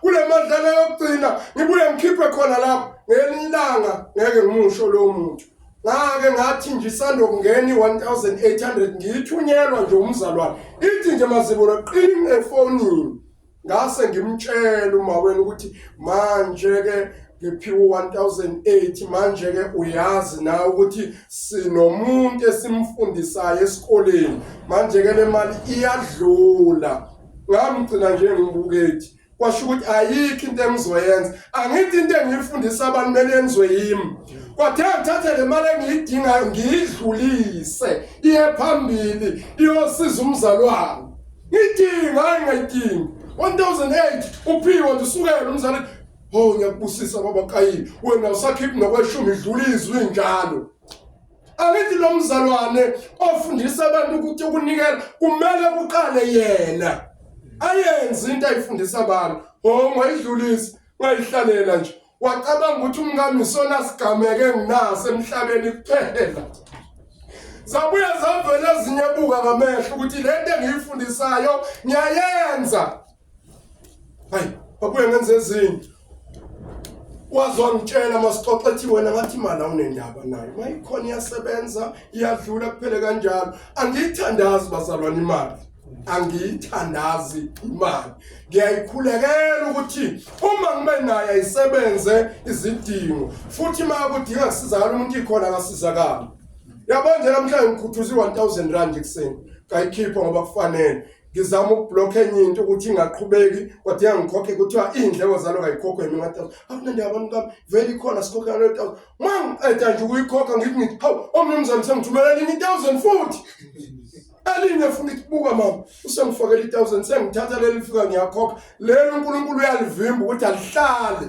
kule madlala yokugcina ngibuye ngikhiphe khona lapho ngelilanga ngeke ngimusho lo muntu. Ngake ngathi nje isando kungena i1800 ngithunyelwa nje umzalwane. Ithi nje mazibona qini efonini. Ngase ngimtshela uma wena ukuthi manje ke ngiphiwe 1008 manje ke uyazi na ukuthi sinomuntu esimfundisayo esikoleni. Manje ke le mali iyadlula. Ngamgcina nje ngibukethi. Kwasho ukuthi ayikho into engizoyenza. Angithi into engiyifundisa abantu mele yenzwe yimi. Kwathe ngithathe le mali engiyidingayo ngiyidlulise iye phambili iyosiza umzalwane. Ngidinga ngayidingi 1008 uphiwe nje usukela umzalwane. Oh ngiyakubusisa baba Kayini wena usakhiphi nokweshumi idlulizwe njalo. Angithi lo mzalwane ofundisa abantu ukuthi ukunikela kumele kuqale yena. Ayenze into ayifundisa abantu. Oh ngayidlulisa ngayihlalela nje. Wacabanga ukuthi umngami isona sigameke nginaso emhlabeni kuphela. Zabuya zavela ezinye buka ngamehlo ukuthi lento engiyifundisayo ngiyayenza. Hayi, babuye ngenze ezinye. Wazongitshela masixoxe ethi wena ngathi imali awunendaba nayo. Mayikhona iyasebenza, iyadlula kuphele kanjalo. Angiyithandazi bazalwane imali. Angiyithandazi imali. Ngiyayikhulekela ukuthi uma ngibe nayo ayisebenze izidingo. Futhi uma kudinga kusizakala umuntu ikhona akasizakala. Yabona nje namhlanje ngikhuthuza 1000 rand ekseni. Ngayikhipha ngoba kufanele. Ngizama ukublock enye into ukuthi ingaqhubeki kodwa ngikhokhe kuthiwa indleko zalo kayikhokhe mina 1000. Akunandi abantu ngami vele ikhona sikhokha 1000. Mangiqeda nje ukuyikhokha ngithi hawu omnumzane sengithumelela 1000 futhi. Alinye futhi kubuka mama usengifakela 1000 sengithatha leli lifika ngiyakhokha lelo uNkulunkulu uyalivimba ukuthi alihlale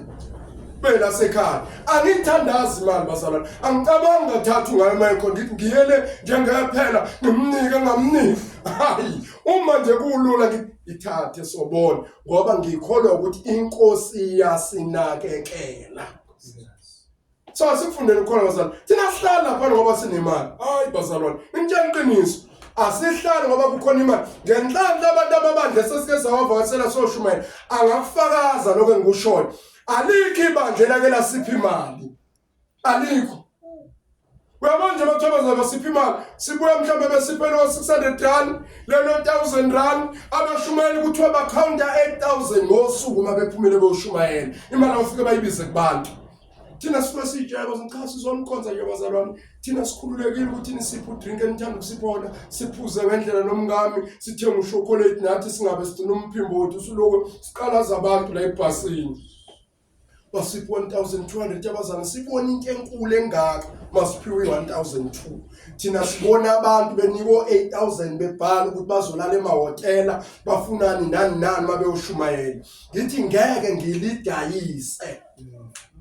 phela sekhaya. Angithandazi imali bazalwane. Angicabanga ngathatha ngayo mayikho ngithi ngiyele njengephela ngimnike ngamniki. Hayi uma nje kulula ngithi ithathe sobona ngoba ngikholwa ukuthi inkosi iyasinakekela. So asifundeni ukholwa bazalwane. Thina sihlala lapha ngoba sinemali. Hayi bazalwane. Intshela iqiniso. Asihlali ngoba kukhona imali. Ngenhlanhla abantu ababandle sesike sawavakasela soshumayela angakufakaza lokho engikushoyo. Alikho ibandla lake lasipha imali. Alikho. Uyabona nje bathobaza basipha imali. Sibuya mhlawumbe besiphela 600 rand, lelo 1000 rand, abashumayeli kuthiwa bacounta 8000 ngosuku uma bephumile boshumayela. Imali awufike bayibize kubantu. Thina sifuna sijaya bazinchasi zonkonza nje bazalwane. Thina sikhululekile ukuthi nisiphe udrink enithanda ukusiphola, siphuze ngendlela nomngami, sithenge uchocolate nathi singabe sigcina umphimbo wethu usuloko siqalaza abantu la ebhasini. Basipho 1200 yabazana sibona into enkulu engaka masiphiwe 1002. Thina sibona abantu beniko 8000 bebhala ukuthi bazolala emahotela bafunani nani mabe ushumayela. Ngithi ngeke ngilidayise.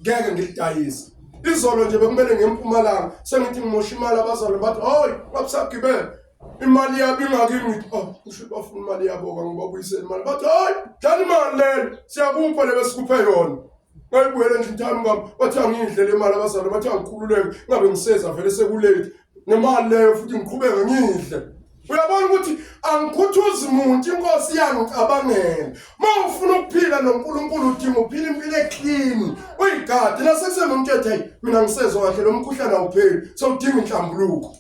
Ngeke ngilidayise. Izolo nje bekumele ngempumalanga sengithi ngimosha imali abazali bathi hoyi babusagibela imali yabo ingakimi usho bafuna imali yabo ngibabuyisela imali bathi hoyi dlala imali lelo siyakupha lebesikuphe yona. Bayibuyela nje intamo ngami bathi angiyidlela imali abazali bathi angikhululeke ngabe ngiseza vele sekulate nemali leyo futhi ngiqhubeke ngidle. Uyabona ukuthi angikhuthuzi umuntu inkosi yangicabangela. Mawufuna ukuphila noNkulunkulu udinga uphila impilo eclean. Uyigadi nasesemuntu ethi hey mina ngisezwe kahle lo mkhuhlane awupheli. Sawudinga inhlambuluko.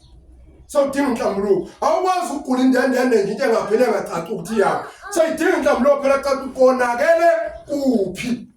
Sawudinga inhlambuluko. Awukwazi ukugula indendende nje into engapheli engacaci ukuthi yakho. Sayidinga inhlambuluko phela caci ukonakele uphi.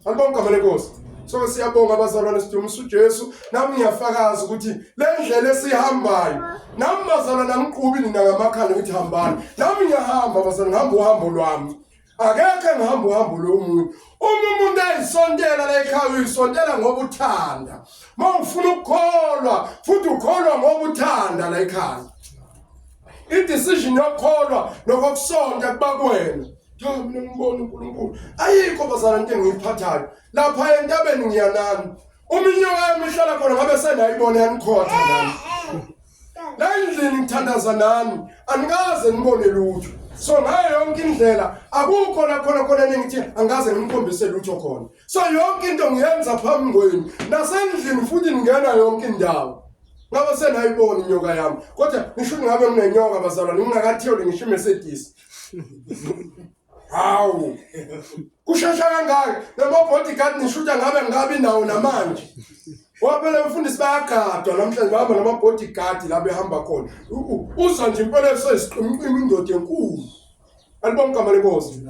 Alibonga kamele Nkosi. So siyabonga abazalwane sidumisa uJesu nami ngiyafakaza ukuthi le ndlela esihambayo nami bazalwane ngiqhubi nina ngamakhanda ukuthi hambani. Nami ngiyahamba bazalwane ngihamba uhambo lwami. Akekho ngihamba uhambo lomuntu. Uma umuntu ayisondela la ekhaya uyisontela ngoba uthanda. Mawufuna ukukholwa futhi ukholwa ngoba uthanda la ekhaya. I-decision yokukholwa nokusonta kuba kuwena. Mina ngibona uNkulunkulu. Ayikho bazalwane into engiyiphathayo. Lapha entabeni ngiyanani. Uminyoka yami ihlala khona ngabe senayibona yanikhotha nami. La endlini ngithandaza nami. Anikaze nibone lutho. So ngayo yonke indlela akukho la khona nengithi angaze ngimkhombise lutho khona. So yonke into ngiyenza phambi kwenu. Nasendlini futhi ngingena yonke indawo. Ngabe senayibona inyoka yami. Kodwa ngisho ngabe nginenyoka bazalwane ngingakathiyoli ngisho iMercedes. Hawu. Kushasha kangaka lama bodyguard nishuta ngabe nawo namanje. Waphela umfundisi bayagadwa namhlanje bahamba nama bodyguard la behamba khona. Uza nje impela esesiqimqimi indoda enkulu. Alibonke igama lenkosi.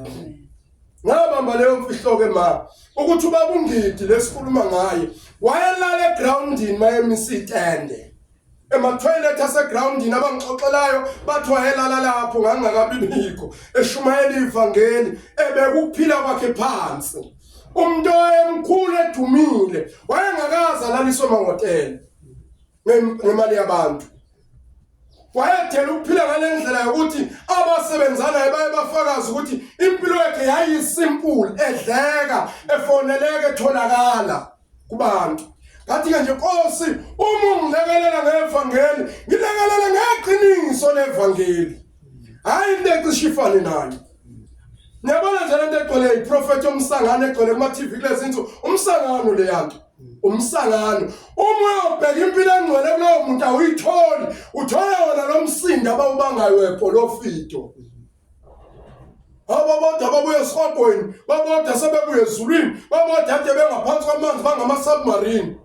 Ngabamba leyo mfihlo ke ma ukuthi ubaba ungidi lesikhuluma ngaye wayelala egroundini mayemisa itende ema-toilet asegroundini abangixoxelayo bathi wayelala lapho ngangakabi bikho eshumayela ivangeli ebekuphila kwakhe phansi umuntu oyemkhulu edumile wayengakaza laliswe emahhotela ngemali yabantu wayethela ukuphila ngale ndlela yokuthi abasebenzana baye bafakaza ukuthi impilo yakhe yayisimple edleka efoneleke etholakala kubantu ngathi ke nje Nkosi uma ungilekelela ngevangeli ngilekelela ngeqiniso levangeli hayi into ecishifane nayo niyabona nje lento egcwele iprofeti omsangano egcwele kuma TV kulezi insuku umsangano le yanto umsangano uma ubheka impilo engcwele kulowo muntu awuyitholi uthola wona lo msindo abawubangayo wepolifito ababoda babuye esiqogweni baboda sebebuye ezulwini baboda ade bengaphansi kwamanzi bangama-submarine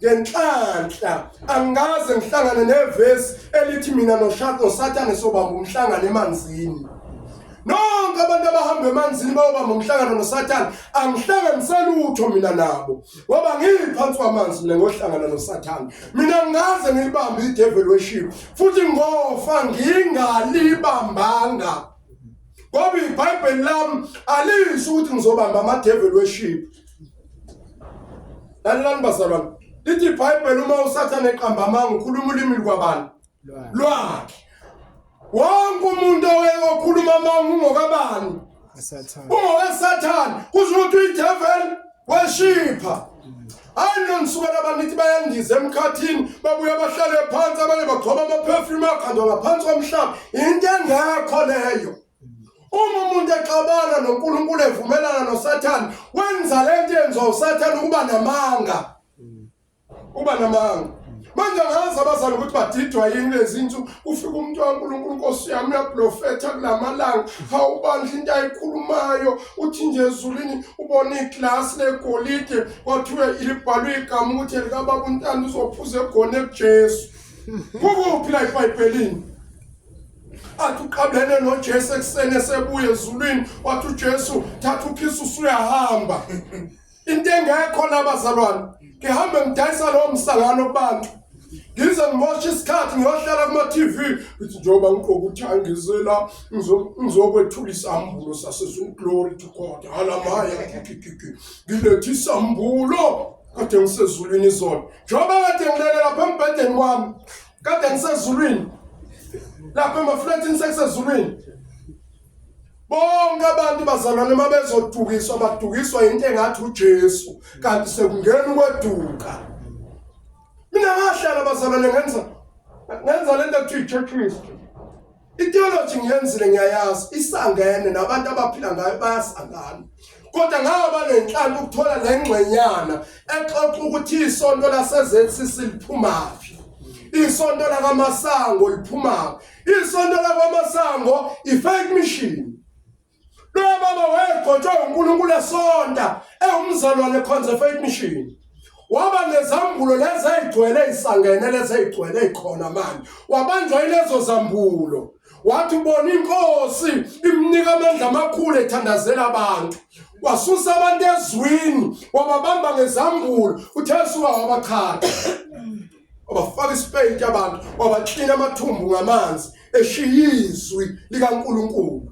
ngenhlanhla angaze ngihlangane nevesi elithi mina noSathane sobamba umhlangano emanzini nonke abantu abahamba emanzini bayobamba umhlangano noSathane angihlanganisela utho mina nabo ngoba ngiphansi kwamanzi mina ngohlangana noSathane mina ngaze ngilibambe idevil worship futhi ngofa ngingalibambanga ngoba iBhayibheli lami alisho ukuthi ngizobamba ama-devil worship lalelani bazalwane lithi iBhayibheli uma uSathane eqamba amanga ukhuluma ulimi lwabani lwakhe wonke umuntu okhuluma amanga ungokabani ungokaSathane kusho ukuthi uyi-devil worshipper hayi nonsukela abantu ithi bayandiza emkhathini babuye bahlale phansi abanye bagcoba ama-perfume akhandwa ngaphansi komhlaba into engekho leyo uma umuntu exabana noNkulunkulu evumelana noSathane wenza lento yenziwa uSathane ukuba namanga manje ngazi abazali ukuthi badidwa yini lezi insuku ufika umuntu kaNkulunkulu Nkosi yami uyaprofetha kulamalanga awubandla into ayikhulumayo uthi nje ezulwini ubona iglasi legolide kwathiwa libhalwe igama ukuthi likababa uNtanda uzophuza egone kuJesu kukuphi la eBhayibhelini athi uqabelene noJesu ekuseni esebuye ezulwini wathi uJesu thatha ukhisi usuyahamba into engekho labazalwane ngihambe ngidayisa lowo msangano kubantu ngize ngimoshe isikhathi ngiyohlala kuma-TV ngithi njengoba ngiqoka ukuthi angizela ngizokwethula isambulo sasezulu glory to God halamaya ngilethe isambulo kade ngisezulwini izolo njengoba kade ngilele lapha embhedeni wami kade ngisezulwini lapha emafletini sekusezulwini bonke abantu bazalwane mabezodukiswa badukiswa into engathi uJesu kanti sekungena ukweduka mina ngahlala bazalwane ngenza lento ekuthiwa i-church history i-theology ngiyenzile ngiyayazi isangene nabantu abaphila ngayo bayasangana kodwa ngaba nenhlanhla ukuthola le ngcwenyana exoxa ukuthi isonto laseZCC liphumaphi isonto lakaMasango liphumaphi isonto lakaMasango i-fake mission lo baba wayegcotshwe uNkulunkulu esonta umzalwane ekhonza fake mission waba nezambulo lezi ayigcwele isangene lezi ayigcwele ikhona manje wabanjwa ilezo zambulo wathi ubona inkosi imnika amandla amakhulu ethandazela abantu wasusa abantu ezwini wababamba ngezambulo uThesuka wabachaka wabafaka isipeyiti abantu wabaklina amathumbu ngamanzi eshiyizwi likaNkulunkulu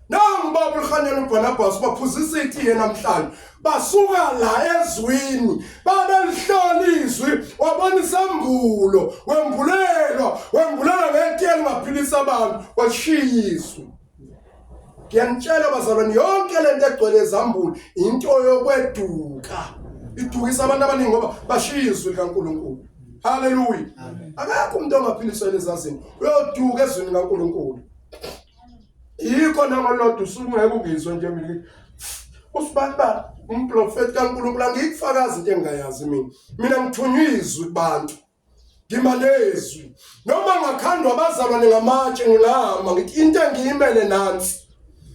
nangibaba uHanani uBarnabas baphuzisa itiye namhlanje basuka la ezwini babelihlola izwi wabona isambulo wembulela ngetiye lingaphilisa abantu washiyizwi ngiyanitshela bazalwane yonke lento egcwele ezambulo into yokweduka idukisa abantu abaningi ngoba bashiyizwi likaNkulunkulu haleluya akakho umuntu ongaphiliswa lezazini uyoduka ezwini likaNkulunkulu yikho nangolodwa usungeke ukizwe nje mina usibaba umprofeti kaNkulunkulu angikufakaza into engayazi mina ngithunywa izwi kubantu ngimalezwi noma ngakhandwa abazalwane ngamatshe ngihamba ngithi into engiyimele nansi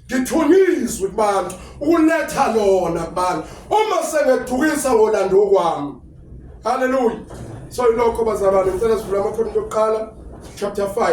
ngithunyizwe kubantu ukuletha lona kubantu uma sengedukisa ngolando kwami. Hallelujah. So ilokho bazalwane ngicela sivule amakhonto okuqala chapter 5.